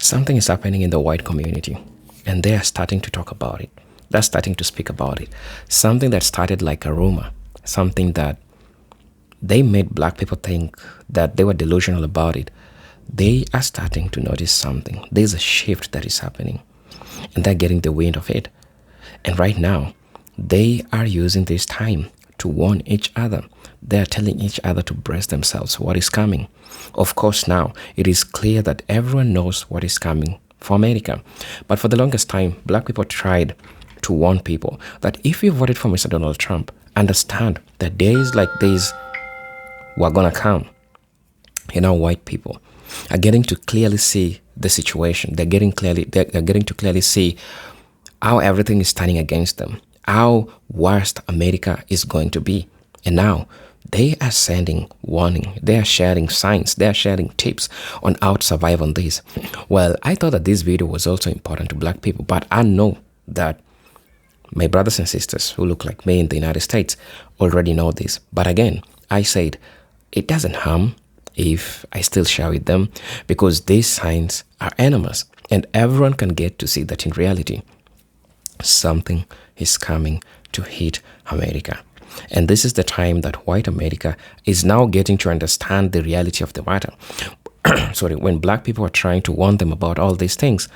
something is happening in the white community, and they are starting to talk about it. They're starting to speak about it. Something that started like a rumor, something that they made black people think that they were delusional about it. They are starting to notice something. There's a shift that is happening, and they're getting the wind of it. And right now, they are using this time to warn each other. They are telling each other to brace themselves what is coming. Of course, now it is clear that everyone knows what is coming for America. But for the longest time, black people tried to warn people that if you voted for Mr. Donald Trump, understand that days like these were gonna come. And now white people are getting to clearly see the situation. They're getting to clearly see how everything is turning against them, how worst America is going to be. And now they are sending warning. They are sharing signs. They are sharing tips on how to survive on this. Well, I thought that this video was also important to black people, but I know that my brothers and sisters who look like me in the United States already know this. But again, I said it doesn't harm if I still share with them, because these signs are enormous and everyone can get to see that in reality, something is coming to hit America. And this is the time that white America is now getting to understand the reality of the matter. Sorry, when black people were trying to warn them about all these things,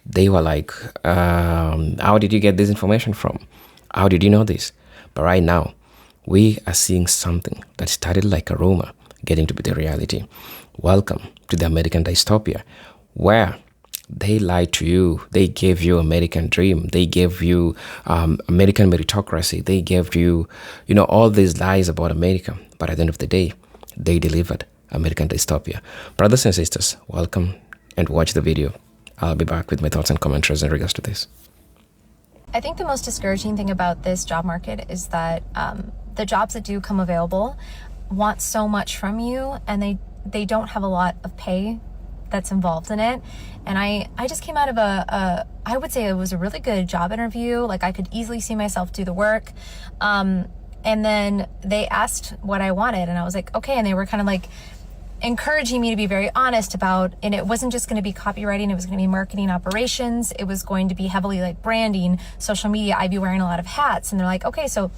they were like, how did you get this information from? How did you know this? But right now, we are seeing something that started like a rumor getting to be the reality. Welcome to the American dystopia, where they lied to you. They gave you American dream. They gave you American meritocracy. They gave you, all these lies about America. But at the end of the day, they delivered American dystopia. Brothers and sisters, welcome and watch the video. I'll be back with my thoughts and commentaries in regards to this. I think the most discouraging thing about this job market is that the jobs that do come available want so much from you, and they don't have a lot of pay that's involved in it. And I just came out of I would say it was a really good job interview. Like, I could easily see myself do the work. And then they asked what I wanted, and I was like, okay. And they were kind of like encouraging me to be very honest about, and it wasn't just going to be copywriting, it was going to be marketing operations, it was going to be heavily like branding, social media. I'd be wearing a lot of hats. And they're like, okay, so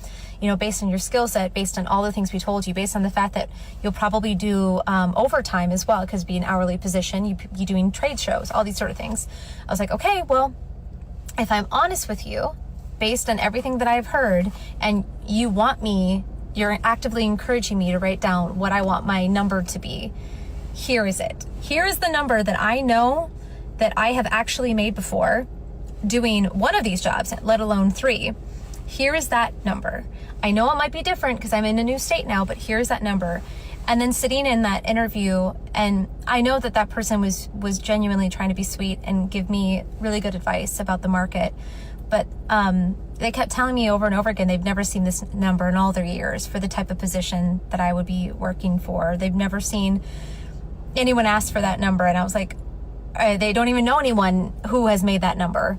based on your skill set, based on all the things we told you, based on the fact that you'll probably do overtime as well, because be an hourly position, you doing trade shows, all these sort of things. I was like, okay, well, if I'm honest with you, based on everything that I've heard, and you're actively encouraging me to write down what I want my number to be, here is it. Here is the number that I know that I have actually made before doing one of these jobs, let alone 3. Here is that number. I know it might be different because I'm in a new state now, but here's that number. And then sitting in that interview, and I know that person was genuinely trying to be sweet and give me really good advice about the market. But they kept telling me over and over again, they've never seen this number in all their years for the type of position that I would be working for. They've never seen anyone ask for that number. And I was like, they don't even know anyone who has made that number.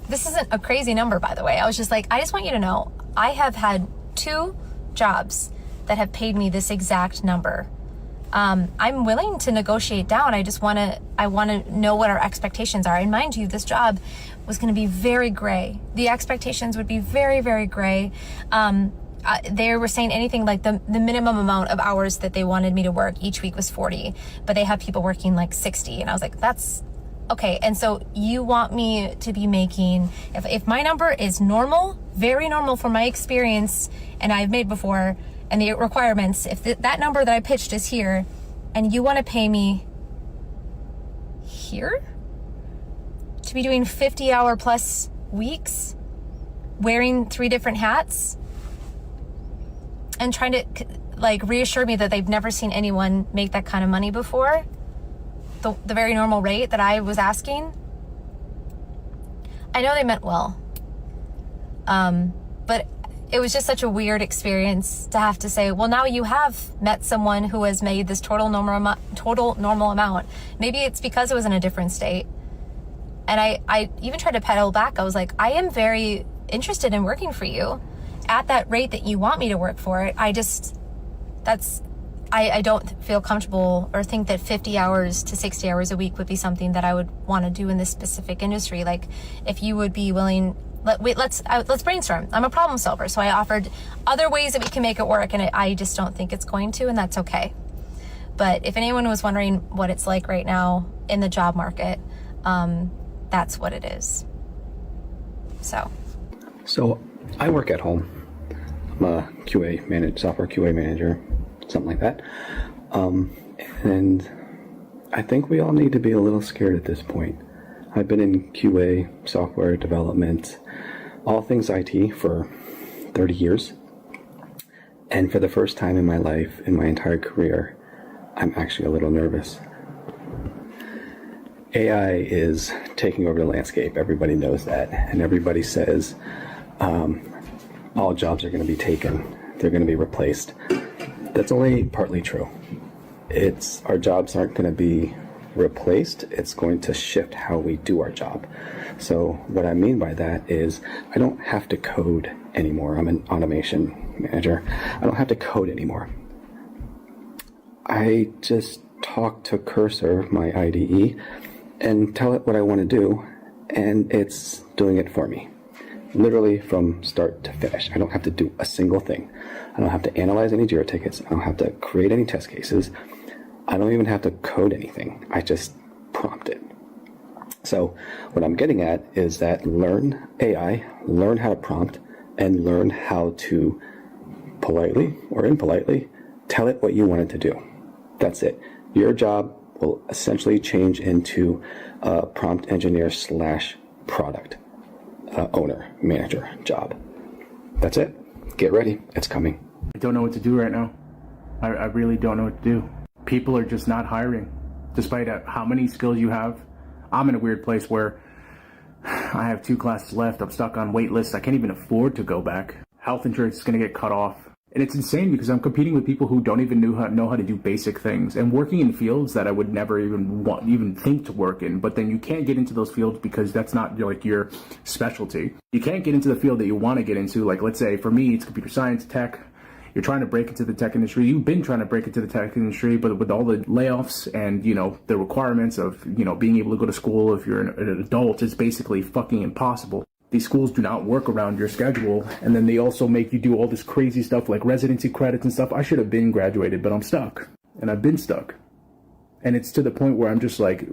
This isn't a crazy number, by the way. I was just like, I just want you to know, I have had 2 jobs that have paid me this exact number. I'm willing to negotiate down. I want to know what our expectations are. And mind you, this job was going to be very gray. The expectations would be very, very gray. They were saying anything like the minimum amount of hours that they wanted me to work each week was 40, but they had people working like 60. And I was like, that's okay. And so you want me to be making, if my number is normal, very normal for my experience, and I've made before, and the requirements, if that number that I pitched is here, and you want to pay me here to be doing 50-hour plus weeks, wearing 3 different hats, and trying to like reassure me that they've never seen anyone make that kind of money before, the very normal rate that I was asking. I know they meant well, but it was just such a weird experience to have to say, well, now you have met someone who has made this total normal amount. Maybe it's because it was in a different state. And I even tried to pedal back. I was like, I am very interested in working for you at that rate that you want me to work for it. I don't feel comfortable or think that 50 hours to 60 hours a week would be something that I would want to do in this specific industry. Like, if you would be willing, let's brainstorm. I'm a problem solver, so I offered other ways that we can make it work, and I just don't think it's going to, and that's okay. But if anyone was wondering what it's like right now in the job market, that's what it is. So I work at home. I'm a software QA manager, something like that. And I think we all need to be a little scared at this point. I've been in QA, software development, all things IT for 30 years. And for the first time in my life, in my entire career, I'm actually a little nervous. AI is taking over the landscape. Everybody knows that. And everybody says all jobs are going to be taken. They're going to be replaced. That's only partly true. Our jobs aren't going to be replaced. It's going to shift how we do our job. So what I mean by that is I don't have to code anymore. I'm an automation manager. I don't have to code anymore. I just talk to Cursor, my IDE, and tell it what I want to do, and it's doing it for me. Literally from start to finish. I don't have to do a single thing. I don't have to analyze any JIRA tickets. I don't have to create any test cases. I don't even have to code anything. I just prompt it. So what I'm getting at is that learn AI, learn how to prompt, and learn how to politely or impolitely tell it what you want it to do. That's it. Your job will essentially change into a prompt engineer / product owner, manager job. That's it. Get ready. It's coming. I don't know what to do right now. I really don't know what to do. People are just not hiring. Despite how many skills you have, I'm in a weird place where I have 2 classes left. I'm stuck on wait lists. I can't even afford to go back. Health insurance is going to get cut off. And it's insane because I'm competing with people who don't even know how to do basic things and working in fields that I would never even think to work in. But then you can't get into those fields because that's not like your specialty. You can't get into the field that you want to get into. Like, let's say for me, it's computer science, tech. You're trying to break into the tech industry. You've been trying to break into the tech industry, but with all the layoffs and, the requirements of, being able to go to school if you're an adult, it's basically fucking impossible. These schools do not work around your schedule, and then they also make you do all this crazy stuff like residency credits and stuff. I should have been graduated, but I'm stuck, and I've been stuck. And it's to the point where I'm just like,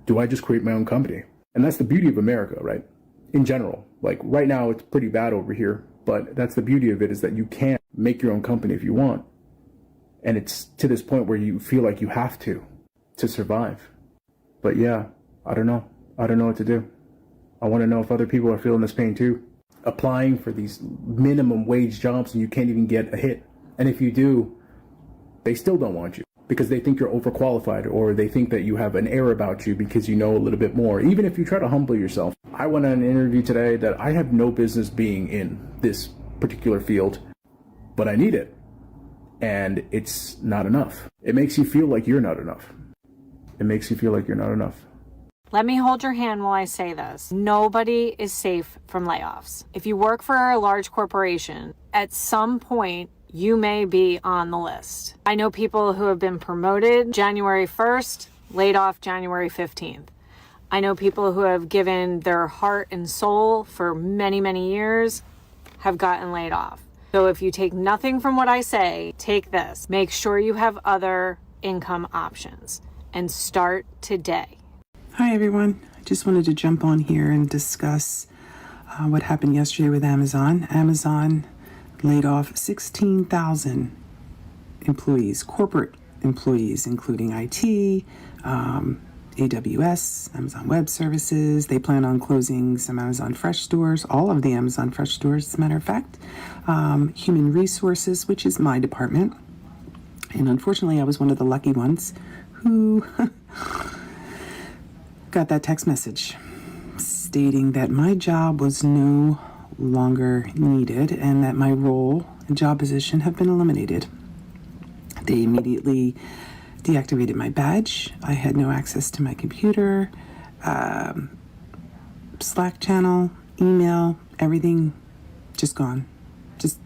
do I just create my own company? And that's the beauty of America, right? In general, like right now it's pretty bad over here, but that's the beauty of it, is that you can make your own company if you want. And it's to this point where you feel like you have to survive. But yeah, I don't know. I don't know what to do. I want to know if other people are feeling this pain too. Applying for these minimum wage jobs and you can't even get a hit. And if you do, they still don't want you because they think you're overqualified, or they think that you have an air about you because you know a little bit more. Even if you try to humble yourself. I went on an interview today that I have no business being in this particular field, but I need it. And it's not enough. It makes you feel like you're not enough. It makes you feel like you're not enough. Let me hold your hand while I say this. Nobody is safe from layoffs. If you work for a large corporation, at some point, you may be on the list. I know people who have been promoted January 1st, laid off January 15th. I know people who have given their heart and soul for many, many years, have gotten laid off. So if you take nothing from what I say, take this. Make sure you have other income options and start today. Hi everyone, I just wanted to jump on here and discuss what happened yesterday with Amazon. Amazon laid off 16,000 employees, corporate employees, including IT, AWS, Amazon Web Services. They plan on closing some Amazon Fresh stores, all of the Amazon Fresh stores, as a matter of fact. Human Resources, which is my department. And unfortunately, I was one of the lucky ones who got that text message stating that my job was no longer needed and that my role and job position have been eliminated. They immediately deactivated my badge. I had no access to my computer, Slack channel, email, everything just gone. Just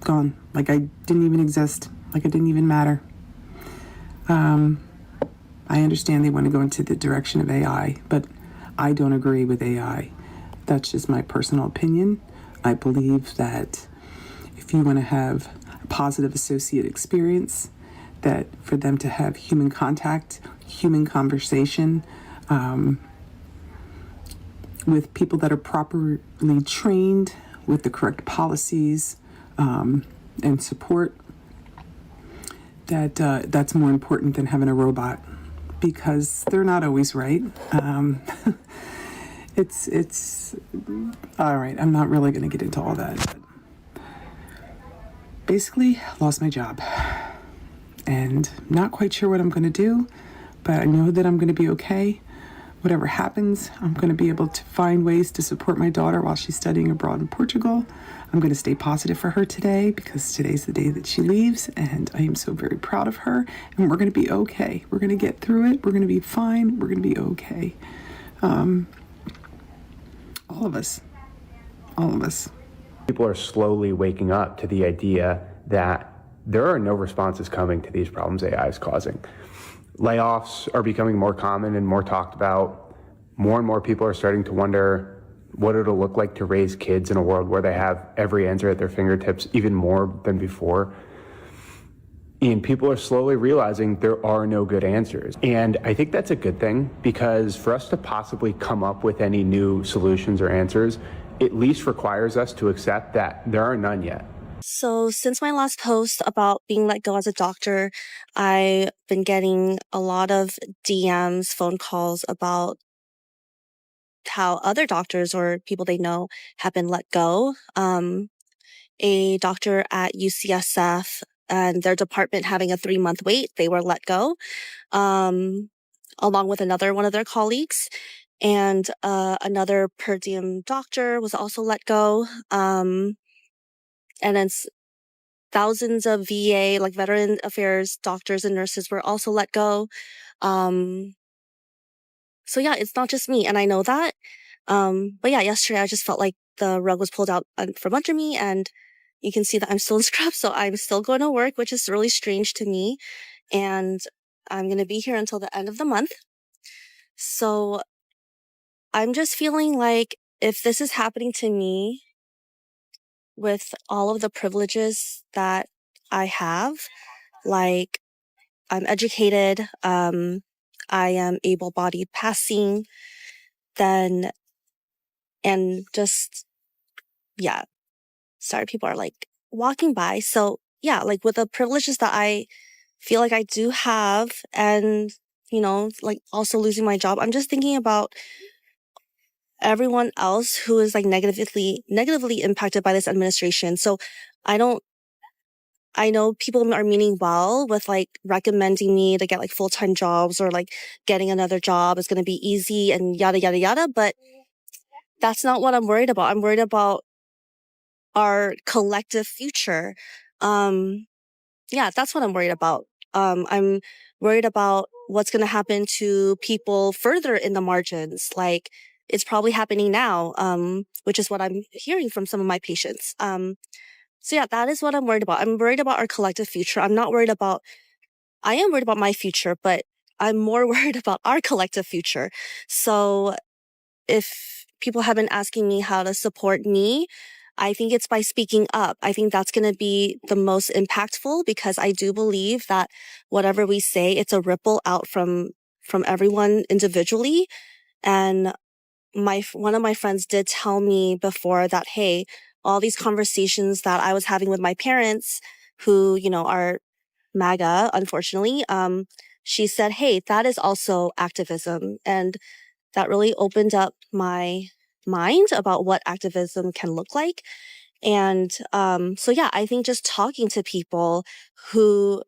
gone. Like I didn't even exist. Like I didn't even matter. I understand they want to go into the direction of AI, but I don't agree with AI. That's just my personal opinion. I believe that if you want to have a positive associate experience, that for them to have human contact, human conversation, with people that are properly trained, with the correct policies and support, that's more important than having a robot, because they're not always right. It's all right. I'm not really going to get into all that. But basically, lost my job, and not quite sure what I'm going to do, but I know that I'm going to be okay. Whatever happens, I'm going to be able to find ways to support my daughter while she's studying abroad in Portugal. I'm going to stay positive for her today, because today's the day that she leaves, and I am so very proud of her, and we're going to be okay. We're going to get through it. We're going to be fine. We're going to be okay. All of us. People are slowly waking up to the idea that there are no responses coming to these problems AI is causing. Layoffs are becoming more common and more talked about. More and more people are starting to wonder what it'll look like to raise kids in a world where they have every answer at their fingertips, even more than before. And people are slowly realizing there are no good answers. And I think that's a good thing, because for us to possibly come up with any new solutions or answers, at least requires us to accept that there are none yet. So since my last post about being let go as a doctor, I've been getting a lot of DMs, phone calls about how other doctors or people they know have been let go. A doctor at UCSF and their department having a 3-month wait, they were let go, along with another one of their colleagues. And another per diem doctor was also let go. And then thousands of VA, like Veteran Affairs doctors and nurses, were also let go. So yeah, it's not just me, and I know that. But yeah, yesterday I just felt like the rug was pulled out from under me, and you can see that I'm still in scrubs, so I'm still going to work, which is really strange to me. And I'm going to be here until the end of the month. So I'm just feeling like if this is happening to me with all of the privileges that I have, like I'm educated, I am able-bodied passing, then, and just, yeah, sorry, people are like walking by. So yeah, like with the privileges that I feel like I do have, and, you know, like also losing my job, I'm just thinking about everyone else who is like negatively impacted by this administration. So I know people are meaning well with like recommending me to get like full-time jobs, or like getting another job is going to be easy and yada, yada, yada. But that's not what I'm worried about. I'm worried about our collective future. Yeah, that's what I'm worried about. I'm worried about what's going to happen to people further in the margins. Like it's probably happening now, which is what I'm hearing from some of my patients. So yeah, that is what I'm worried about. I'm worried about our collective future. I am worried about my future, but I'm more worried about our collective future. So if people have been asking me how to support me, I think it's by speaking up. I think that's going to be the most impactful, because I do believe that whatever we say, it's a ripple out from everyone individually. And one of my friends did tell me before that, hey, all these conversations that I was having with my parents, who, you know, are MAGA, unfortunately, she said, hey, that is also activism. And that really opened up my mind about what activism can look like. And so yeah, I think just talking to people who,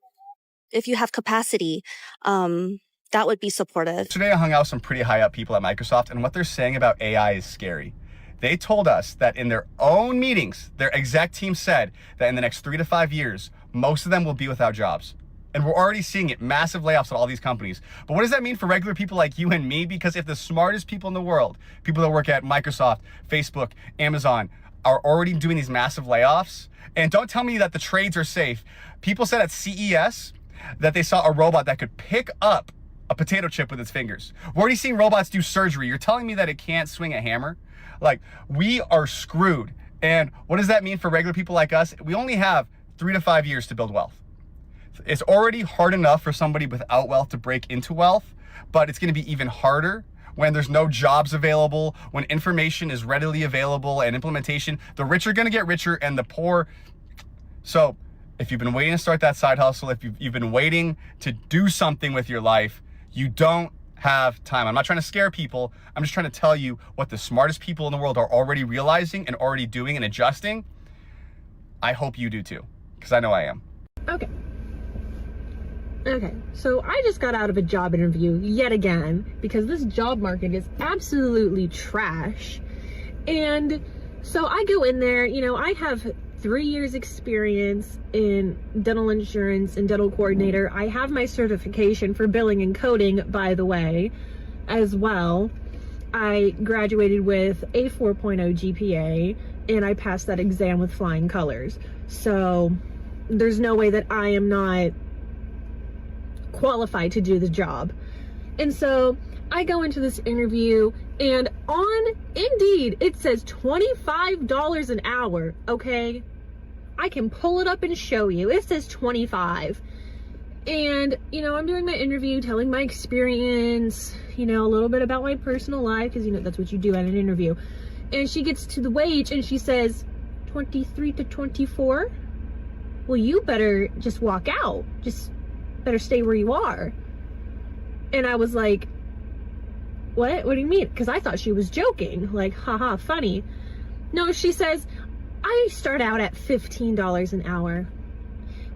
if you have capacity, that would be supportive. Today I hung out with some pretty high up people at Microsoft, and what they're saying about AI is scary. They told us that in their own meetings, their exec team said that in the next 3 to 5 years, most of them will be without jobs. And we're already seeing it, massive layoffs at all these companies. But what does that mean for regular people like you and me? Because if the smartest people in the world, people that work at Microsoft, Facebook, Amazon, are already doing these massive layoffs, and don't tell me that the trades are safe. People said at CES that they saw a robot that could pick up a potato chip with its fingers. We're already seeing robots do surgery. You're telling me that it can't swing a hammer? Like, we are screwed. And what does that mean for regular people like us? We only have 3 to 5 years to build wealth. It's already hard enough for somebody without wealth to break into wealth, but it's going to be even harder when there's no jobs available, when information is readily available and implementation. The rich are going to get richer and the poor. So if you've been waiting to start that side hustle, if you've been waiting to do something with your life, you don't have time. I'm not trying to scare people. I'm just trying to tell you what the smartest people in the world are already realizing and already doing and adjusting. I hope you do too, because I know I am. Okay, so I just got out of a job interview yet again because this job market is absolutely trash. And so I go in there, you know, I have 3 years experience in dental insurance and dental coordinator. I have my certification for billing and coding, by the way, as well. I graduated with a 4.0 GPA and I passed that exam with flying colors. So there's no way that I am not qualified to do the job. And so I go into this interview and on Indeed it says $25 an hour. Okay, I can pull it up and show you. It says 25. And you know, I'm doing my interview, telling my experience, you know, a little bit about my personal life, because you know that's what you do at an interview. And she gets to the wage and she says 23 to 24. Well, you better just walk out. Just better stay where you are. And I was like, what do you mean? Because I thought she was joking, like, haha, funny. No, she says, I start out at $15 an hour.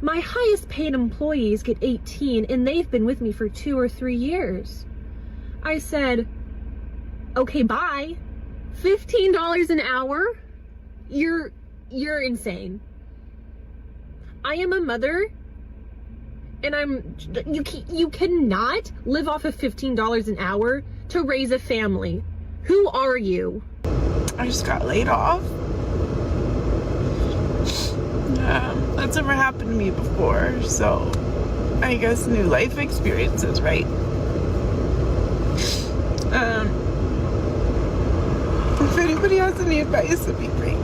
My highest paid employees get 18 and they've been with me for 2 or 3 years. I said, okay, bye. $15 an hour? You're insane. I am a mother and you cannot live off of $15 an hour to raise a family. Who are you? I just got laid off. That's never happened to me before, so I guess new life experiences, right? If anybody has any advice, it'd be great.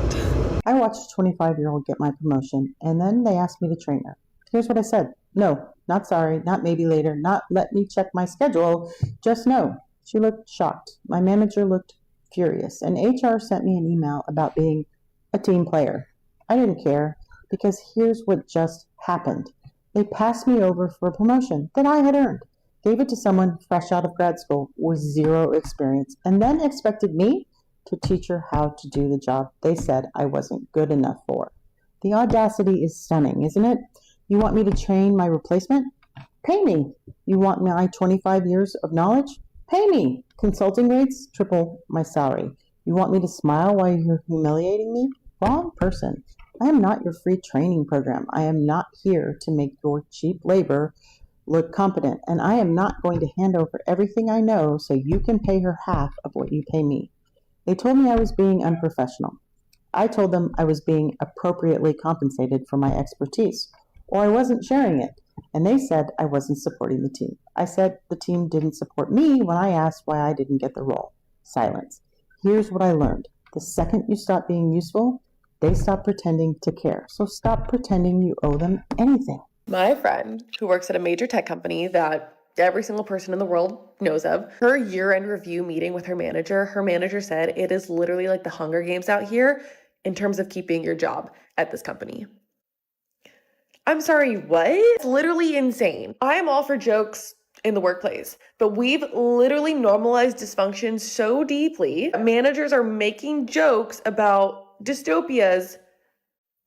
I watched a 25-year-old get my promotion, and then they asked me to train her. Here's what I said. No, not sorry, not maybe later, not let me check my schedule, just no. She looked shocked. My manager looked furious, and HR sent me an email about being a team player. I didn't care, because here's what just happened. They passed me over for a promotion that I had earned, gave it to someone fresh out of grad school with 0 experience, and then expected me to teach her how to do the job they said I wasn't good enough for. The audacity is stunning, isn't it? You want me to train my replacement? Pay me. You want my 25 years of knowledge? Pay me. Consulting rates triple my salary. You want me to smile while you're humiliating me? Wrong person. I am not your free training program. I am not here to make your cheap labor look competent, and I am not going to hand over everything I know so you can pay her half of what you pay me. They told me I was being unprofessional. I told them I was being appropriately compensated for my expertise, or I wasn't sharing it, and they said I wasn't supporting the team. I said the team didn't support me when I asked why I didn't get the role. Silence. Here's what I learned. The second you stop being useful, they stop pretending to care. So stop pretending you owe them anything. My friend, who works at a major tech company that every single person in the world knows of, her year-end review meeting with her manager said it is literally like the Hunger Games out here in terms of keeping your job at this company. I'm sorry, what? It's literally insane. I am all for jokes in the workplace, but we've literally normalized dysfunction so deeply. Managers are making jokes about dystopias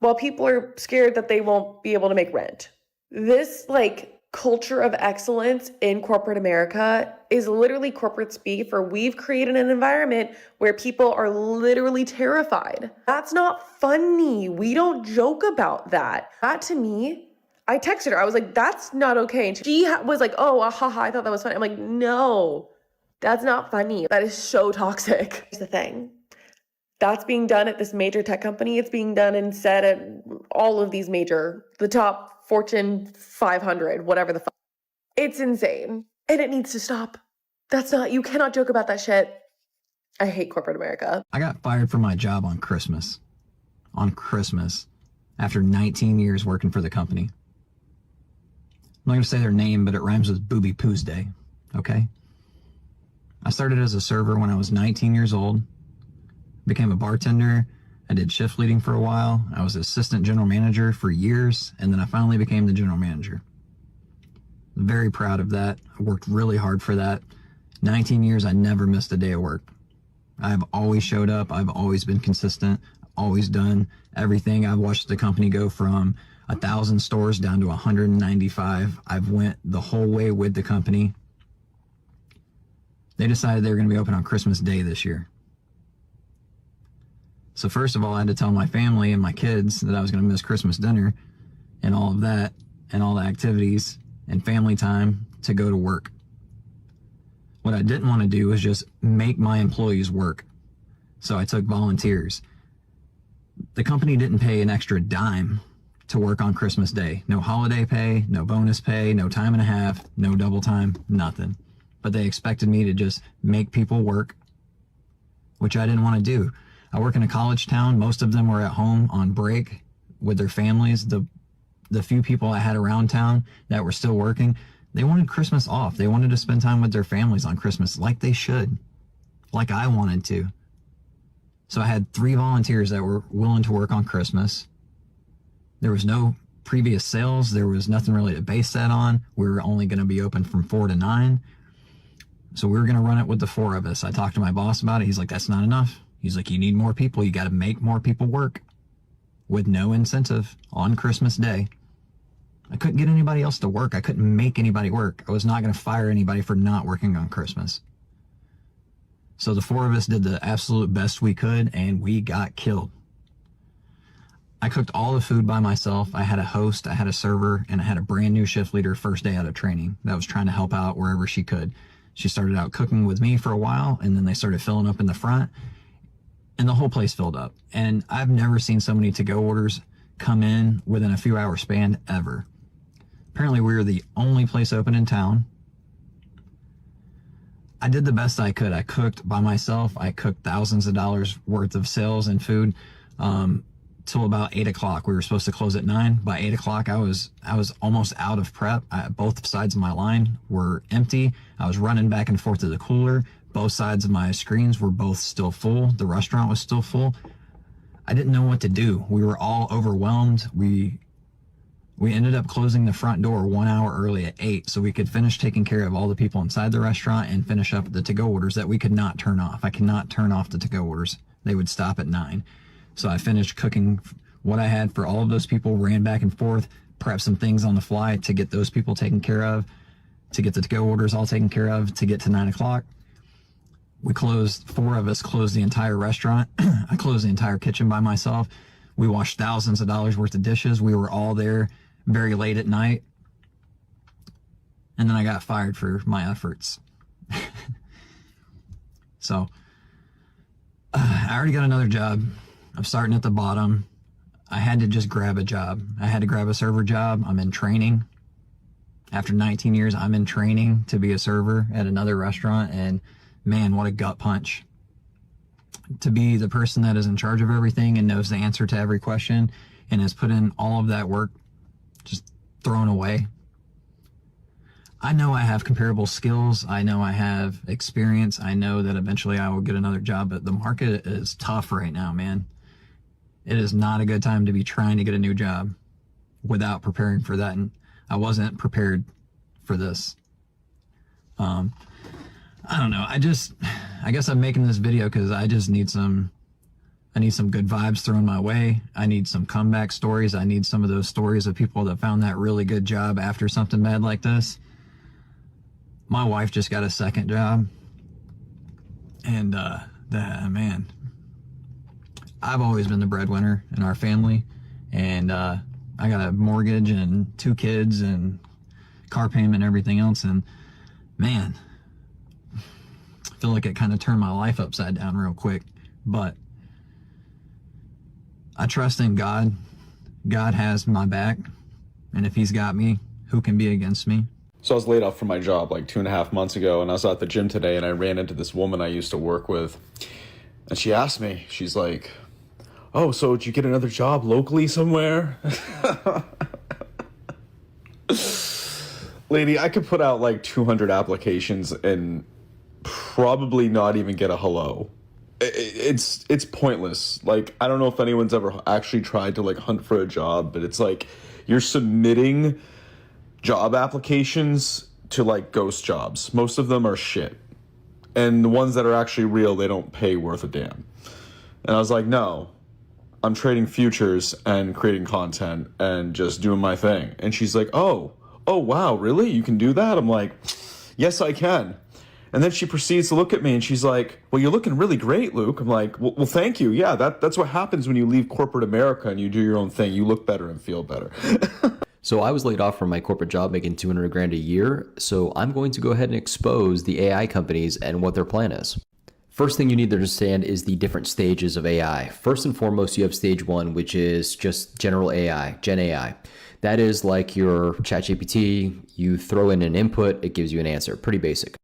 while people are scared that they won't be able to make rent. This culture of excellence in corporate America is literally corporate speak for we've created an environment where people are literally terrified. That's not funny. We don't joke about that. That to me, I texted her. I was like, that's not okay. And she was like, oh, haha, I thought that was funny. I'm like, no, that's not funny. That is so toxic. Here's the thing. That's being done at this major tech company. It's being done instead at all of these the top Fortune 500, whatever the fuck. It's insane. And it needs to stop. You cannot joke about that shit. I hate corporate America. I got fired from my job on Christmas. After 19 years working for the company. I'm not going to say their name, but it rhymes with Booby Poo's Day, okay? I started as a server when I was 19 years old, became a bartender, I did shift leading for a while, I was assistant general manager for years, and then I finally became the general manager. I'm very proud of that. I worked really hard for that. 19 years, I never missed a day of work. I've always showed up, I've always been consistent, always done everything. I've watched the company go from 1,000 stores down to 195. I've went the whole way with the company. They decided they were going to be open on Christmas Day this year. So first of all, I had to tell my family and my kids that I was going to miss Christmas dinner and all of that and all the activities and family time to go to work. What I didn't want to do was just make my employees work. So I took volunteers. The company didn't pay an extra dime to work on Christmas Day. No holiday pay, no bonus pay, no time and a half, no double time, nothing. But they expected me to just make people work, which I didn't want to do. I work in a college town. Most of them were at home on break with their families. The few people I had around town that were still working, they wanted Christmas off. They wanted to spend time with their families on Christmas like they should, like I wanted to. So I had 3 volunteers that were willing to work on Christmas. There was no previous sales. There was nothing really to base that on. We were only going to be open from 4 to 9. So we were going to run it with the 4 of us. I talked to my boss about it. He's like, that's not enough. He's like, you need more people. You got to make more people work with no incentive on Christmas Day. I couldn't get anybody else to work. I couldn't make anybody work. I was not going to fire anybody for not working on Christmas. So the 4 of us did the absolute best we could, and we got killed. I cooked all the food by myself. I had a host, I had a server, and I had a brand new shift leader first day out of training that was trying to help out wherever she could. She started out cooking with me for a while, and then they started filling up in the front, and the whole place filled up. And I've never seen so many to-go orders come in within a few hour span ever. Apparently we were the only place open in town. I did the best I could. I cooked by myself. I cooked thousands of dollars worth of sales and food till about 8 o'clock. We were supposed to close at 9. By 8 o'clock, I was almost out of prep. Both sides of my line were empty. I was running back and forth to the cooler. Both sides of my screens were both still full. The restaurant was still full. I didn't know what to do. We were all overwhelmed. We ended up closing the front door 1 hour early at 8 so we could finish taking care of all the people inside the restaurant and finish up the to-go orders that we could not turn off. I cannot turn off the to-go orders. They would stop at 9. So I finished cooking what I had for all of those people, ran back and forth, prepped some things on the fly to get those people taken care of, to get the to-go orders all taken care of, to get to 9 o'clock. We closed, 4 of us closed the entire restaurant. I closed the entire kitchen by myself. We washed thousands of dollars worth of dishes. We were all there very late at night. And then I got fired for my efforts. So I already got another job. I'm starting at the bottom. I had to just grab a job. I had to grab a server job. I'm in training. After 19 years, I'm in training to be a server at another restaurant. And man, what a gut punch. To be the person that is in charge of everything and knows the answer to every question and has put in all of that work, just thrown away. I know I have comparable skills. I know I have experience. I know that eventually I will get another job, but the market is tough right now, man. It is not a good time to be trying to get a new job without preparing for that. And I wasn't prepared for this. I don't know. I guess I'm making this video because I just need some good vibes thrown my way. I need some comeback stories. I need some of those stories of people that found that really good job after something bad like this. My wife just got a second job. And, man, I've always been the breadwinner in our family. And, I got a mortgage and 2 kids and car payment and everything else. And, man, I feel like it kind of turned my life upside down real quick. But I trust in God. God has my back. And if he's got me, who can be against me? So I was laid off from my job like 2.5 months ago, and I was at the gym today, and I ran into this woman I used to work with. And she asked me, she's like, "Oh, so did you get another job locally somewhere?" Lady, I could put out like 200 applications and probably not even get a hello. It's pointless. Like, I don't know if anyone's ever actually tried to like hunt for a job, but it's like you're submitting job applications to like ghost jobs. Most of them are shit. And the ones that are actually real, they don't pay worth a damn. And I was like, no, I'm trading futures and creating content and just doing my thing. And she's like, oh, wow, really? You can do that? I'm like, yes, I can. And then she proceeds to look at me and she's like, well, you're looking really great, Luke. I'm like, well, thank you. Yeah, that's what happens when you leave corporate America and you do your own thing. You look better and feel better. So I was laid off from my corporate job making 200 grand a year. So I'm going to go ahead and expose the AI companies and what their plan is. First thing you need to understand is the different stages of AI. First and foremost, you have stage one, which is just general AI, Gen AI. That is like your ChatGPT. You throw in an input, it gives you an answer. Pretty basic.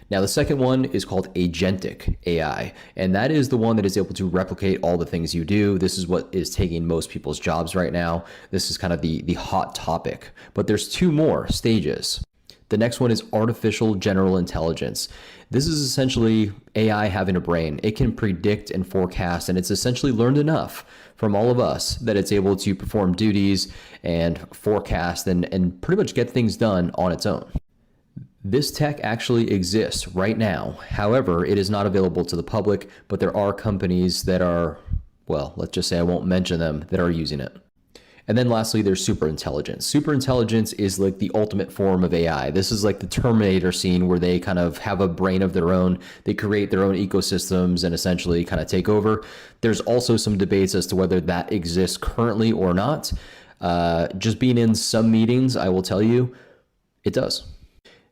Now, the second one is called agentic AI, and that is the one that is able to replicate all the things you do. This is what is taking most people's jobs right now. This is kind of the hot topic, but there's two more stages. The next one is artificial general intelligence. This is essentially AI having a brain. It can predict and forecast, and it's essentially learned enough from all of us that it's able to perform duties and forecast and pretty much get things done on its own. This tech actually exists right now. However, it is not available to the public, but there are companies that are, well, let's just say I won't mention them, that are using it. And then lastly, there's superintelligence. Superintelligence is like the ultimate form of AI. This is like the Terminator scene where they kind of have a brain of their own. They create their own ecosystems and essentially kind of take over. There's also some debates as to whether that exists currently or not. Just being in some meetings, I will tell you, it does.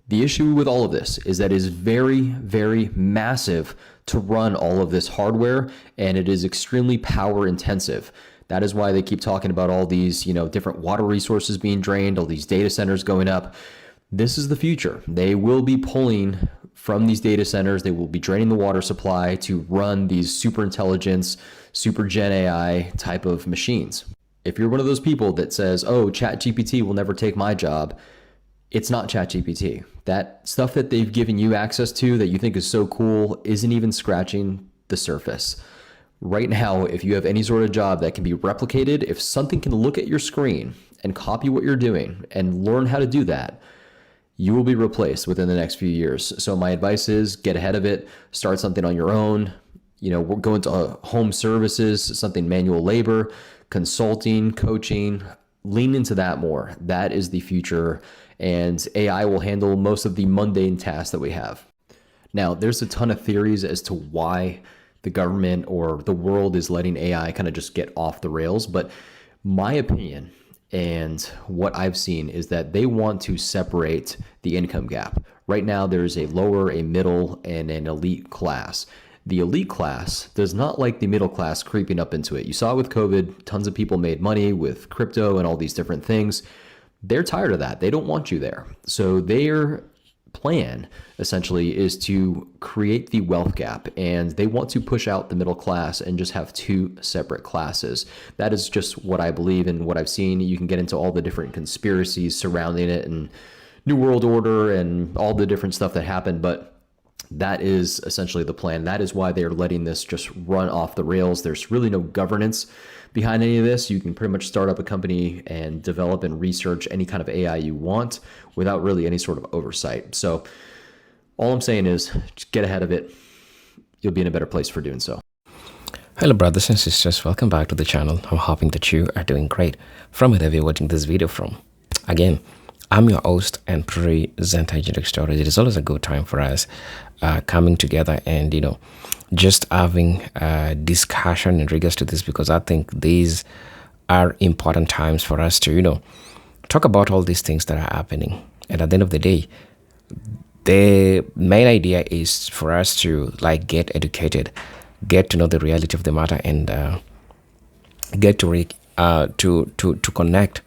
The issue with all of this is that it is very, very massive to run all of this hardware, and it is extremely power intensive. That is why they keep talking about all these, different water resources being drained, all these data centers going up. This is the future. They will be pulling from these data centers. They will be draining the water supply to run these super intelligence, super gen AI type of machines. If you're one of those people that says, oh, ChatGPT will never take my job, it's not ChatGPT. That stuff that they've given you access to that you think is so cool isn't even scratching the surface. Right now, if you have any sort of job that can be replicated, if something can look at your screen and copy what you're doing and learn how to do that, you will be replaced within the next few years. So my advice is get ahead of it, start something on your own, go into home services, something manual labor, consulting, coaching, lean into that more. That is the future, and AI will handle most of the mundane tasks that we have. Now, there's a ton of theories as to why the government or the world is letting AI kind of just get off the rails, but my opinion and what I've seen is that they want to separate the income gap. Right now, there's a lower, a middle, and an elite class. The elite class does not like the middle class creeping up into it. You saw with COVID, tons of people made money with crypto and all these different things. They're tired of that. They don't want you there. So their plan essentially is to create the wealth gap, and they want to push out the middle class and just have two separate classes. That is just what I believe and what I've seen. You can get into all the different conspiracies surrounding it and New World Order and all the different stuff that happened, but that is essentially the plan. That is why they're letting this just run off the rails. There's really no governance behind any of this. You can pretty much start up a company and develop and research any kind of AI you want without really any sort of oversight. So all I'm saying is just get ahead of it. You'll be in a better place for doing so. Hello brothers and sisters, welcome back to the channel. I'm hoping that you are doing great from wherever you're watching this video from. Again, I'm your host and presenter, Agentic Stories. It is always a good time for us coming together and, just having a discussion in regards to this, because I think these are important times for us to, talk about all these things that are happening. And at the end of the day, the main idea is for us to get educated, get to know the reality of the matter, and get to connect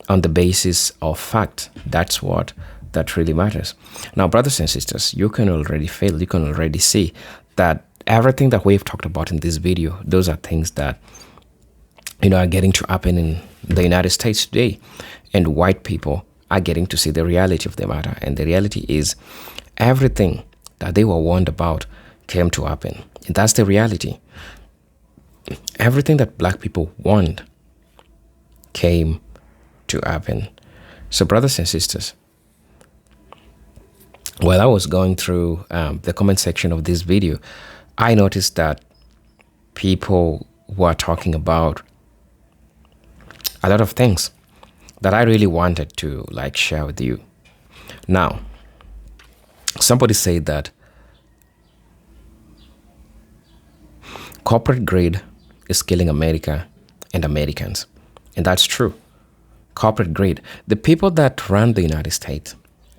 on the basis of fact. That's what that really matters. Now, brothers and sisters, you can already feel, you can already see that everything that we've talked about in this video, those are things that are getting to happen in the United States today, and white people are getting to see the reality of the matter. And the reality is everything that they were warned about came to happen. And that's the reality. Everything that black people want came to happen. So, brothers and sisters, while I was going through the comment section of this video, I noticed that people were talking about a lot of things that I really wanted to share with you. Now, somebody said that corporate greed is killing America and Americans. And that's true. Corporate greed. The people that run the United States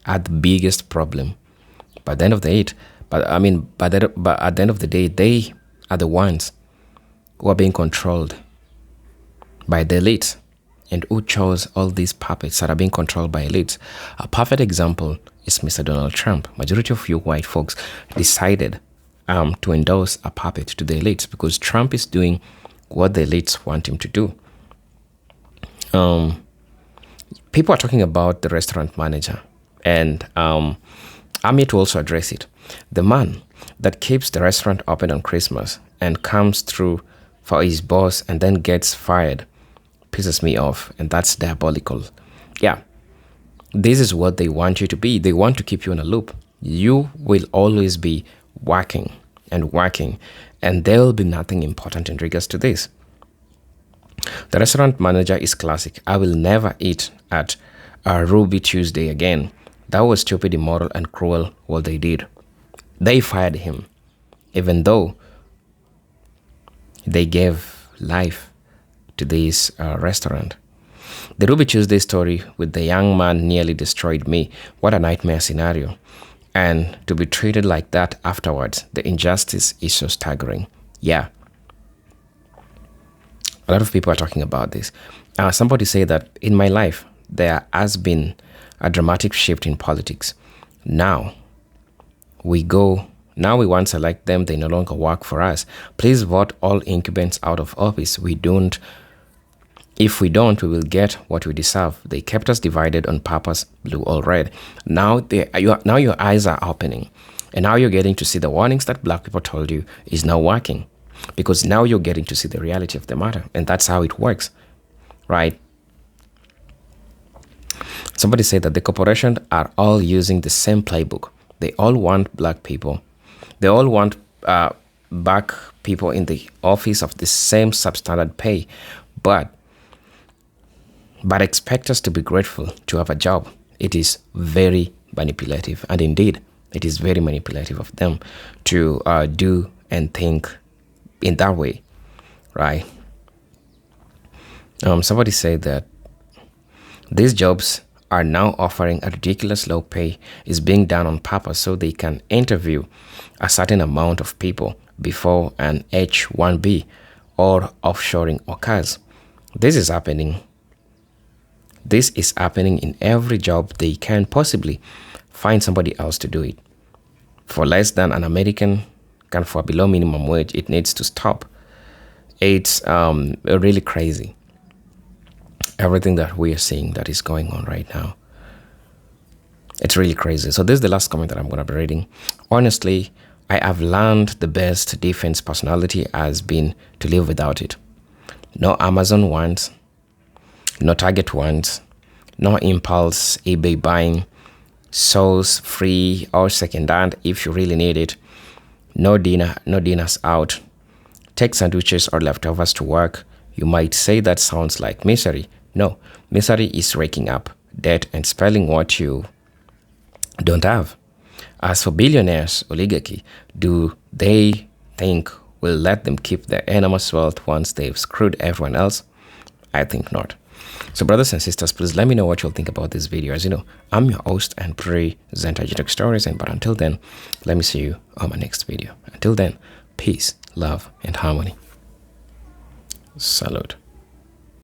are the biggest problem. By the end of the day, but at the end of the day, they are the ones who are being controlled by the elites, and who chose all these puppets that are being controlled by elites. A perfect example is Mr. Donald Trump. Majority of you white folks decided to endorse a puppet to the elites because Trump is doing what the elites want him to do. People are talking about the restaurant manager, and I'm here to also address it. The man that keeps the restaurant open on Christmas and comes through for his boss and then gets fired pisses me off, and that's diabolical. Yeah, this is what they want you to be. They want to keep you in a loop. You will always be working and working, and there will be nothing important in regards to this. The restaurant manager is classic. I will never eat at Ruby Tuesday again. That was stupid, immoral, and cruel what they did. They fired him, even though they gave life to this restaurant. The Ruby Tuesday story with the young man nearly destroyed me. What a nightmare scenario. And to be treated like that afterwards, the injustice is so staggering. Yeah. A lot of people are talking about this. Somebody said that in my life, there has been a dramatic shift in politics. Now we want to elect them, they no longer work for us. Please vote all incumbents out of office. If we don't, we will get what we deserve. They kept us divided on purpose, blue or red. Now your eyes are opening. And now you're getting to see the warnings that black people told you is now working. Because now you're getting to see the reality of the matter. And that's how it works, right? Somebody said that the corporations are all using the same playbook. They all want black people. They all want black people in the office of the same substandard pay. But expect us to be grateful to have a job. It is very manipulative. And indeed, it is very manipulative of them to do and think in that way, right? Somebody said that these jobs are now offering a ridiculous low pay is being done on purpose so they can interview a certain amount of people before an H-1B or offshoring occurs. This is happening in every job. They can possibly find somebody else to do it. For less than an American can for below minimum wage, it needs to stop. It's really crazy. Everything that we are seeing that is going on right now. It's really crazy. So this is the last comment that I'm going to be reading. Honestly, I have learned the best defense personality has been to live without it. No Amazon wants, no Target wants, no impulse eBay buying, source free or second-hand if you really need it. No dinners out. Take sandwiches or leftovers to work. You might say that sounds like misery. No, misery is raking up debt and spelling what you don't have. As for billionaires, oligarchy, do they think we'll let them keep their enormous wealth once they've screwed everyone else? I think not. So brothers and sisters, please let me know what you'll think about this video. As you know, I'm your host and presenter Tech Stories, but until then, let me see you on my next video. Until then, peace, love, and harmony. Salute.